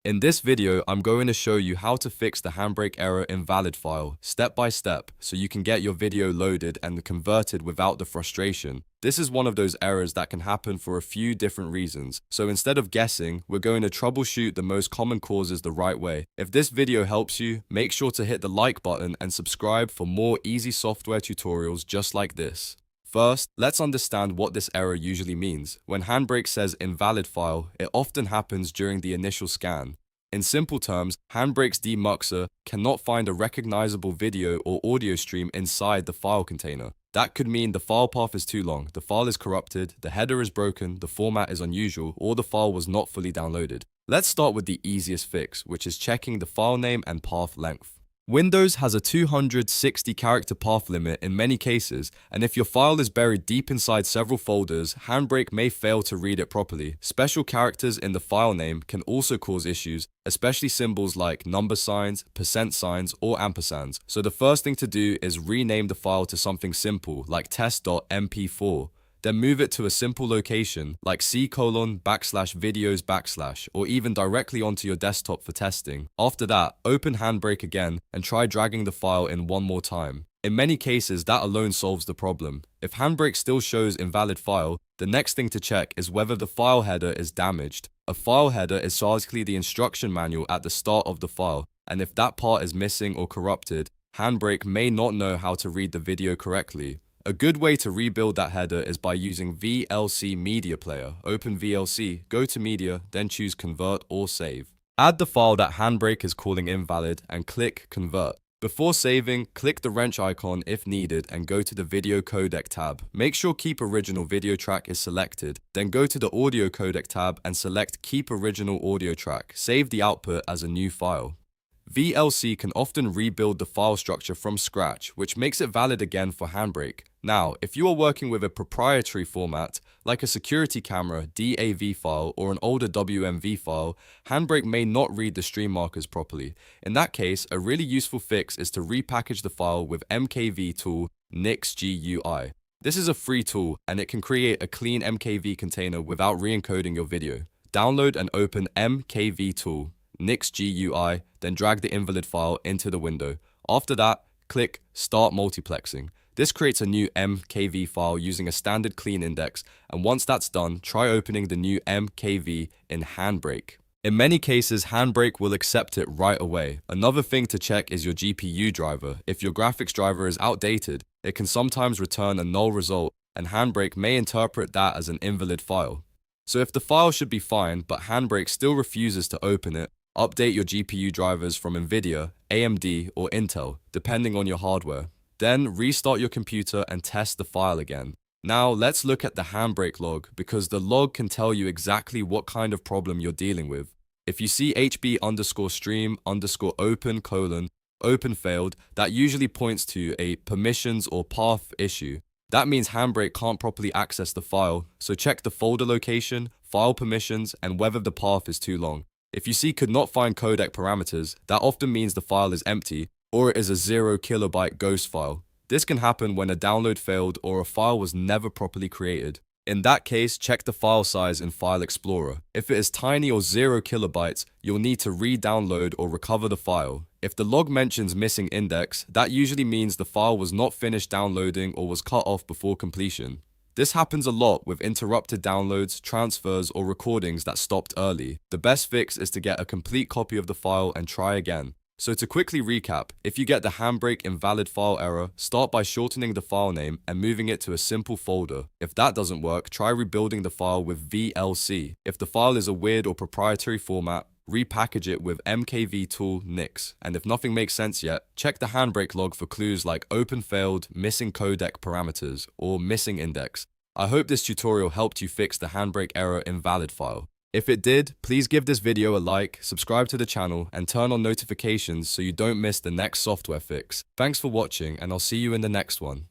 In this video, I'm going to show you how to fix the HandBrake error invalid file step by step so you can get your video loaded and converted without the frustration. This is one of those errors that can happen for a few different reasons. So instead of guessing, we're going to troubleshoot the most common causes the right way. If this video helps you, make sure to hit the like button and subscribe for more easy software tutorials just like this. First, let's understand what this error usually means. When HandBrake says invalid file, it often happens during the initial scan. In simple terms, HandBrake's demuxer cannot find a recognizable video or audio stream inside the file container. That could mean the file path is too long, the file is corrupted, the header is broken, the format is unusual, or the file was not fully downloaded. Let's start with the easiest fix, which is checking the file name and path length. Windows has a 260 character path limit in many cases, and if your file is buried deep inside several folders, HandBrake may fail to read it properly. Special characters in the file name can also cause issues, especially symbols like number signs, percent signs, or ampersands. So the first thing to do is rename the file to something simple like test.mp4. Then move it to a simple location like c:\videos/ or even directly onto your desktop for testing. After that, open HandBrake again and try dragging the file in one more time. In many cases, that alone solves the problem. If HandBrake still shows invalid file, the next thing to check is whether the file header is damaged. A file header is basically the instruction manual at the start of the file, and if that part is missing or corrupted, HandBrake may not know how to read the video correctly. A good way to rebuild that header is by using VLC Media Player. Open VLC, go to Media, then choose Convert or Save. Add the file that HandBrake is calling invalid and click Convert. Before saving, click the wrench icon if needed and go to the Video Codec tab. Make sure Keep Original Video Track is selected. Then go to the Audio Codec tab and select Keep Original Audio Track. Save the output as a new file. VLC can often rebuild the file structure from scratch, which makes it valid again for HandBrake. Now, if you are working with a proprietary format, like a security camera DAV file or an older WMV file, HandBrake may not read the stream markers properly. In that case, a really useful fix is to repackage the file with MKVToolNix GUI. This is a free tool, and it can create a clean MKV container without re-encoding your video. Download and open MKVToolNix GUI, then drag the invalid file into the window. After that, click Start Multiplexing. This creates a new MKV file using a standard clean index, and once that's done, try opening the new MKV in HandBrake. In many cases, HandBrake will accept it right away. Another thing to check is your GPU driver. If your graphics driver is outdated, it can sometimes return a null result, and HandBrake may interpret that as an invalid file. So if the file should be fine, but HandBrake still refuses to open it, update your GPU drivers from NVIDIA, AMD, or Intel, depending on your hardware. Then restart your computer and test the file again. Now let's look at the HandBrake log, because the log can tell you exactly what kind of problem you're dealing with. If you see HB_stream_open:open failed, that usually points to a permissions or path issue. That means HandBrake can't properly access the file, so check the folder location, file permissions, and whether the path is too long. If you see could not find codec parameters, that often means the file is empty, or it is a 0 kilobyte ghost file. This can happen when a download failed or a file was never properly created. In that case, check the file size in File Explorer. If it is tiny or 0 kilobytes, you'll need to re-download or recover the file. If the log mentions missing index, that usually means the file was not finished downloading or was cut off before completion. This happens a lot with interrupted downloads, transfers, or recordings that stopped early. The best fix is to get a complete copy of the file and try again. So to quickly recap, if you get the HandBrake invalid file error, start by shortening the file name and moving it to a simple folder. If that doesn't work, try rebuilding the file with VLC. If the file is a weird or proprietary format, repackage it with MKVToolNix. And if nothing makes sense yet, check the HandBrake log for clues like open failed, missing codec parameters, or missing index. I hope this tutorial helped you fix the HandBrake error invalid file. If it did, please give this video a like, subscribe to the channel, and turn on notifications so you don't miss the next software fix. Thanks for watching, and I'll see you in the next one.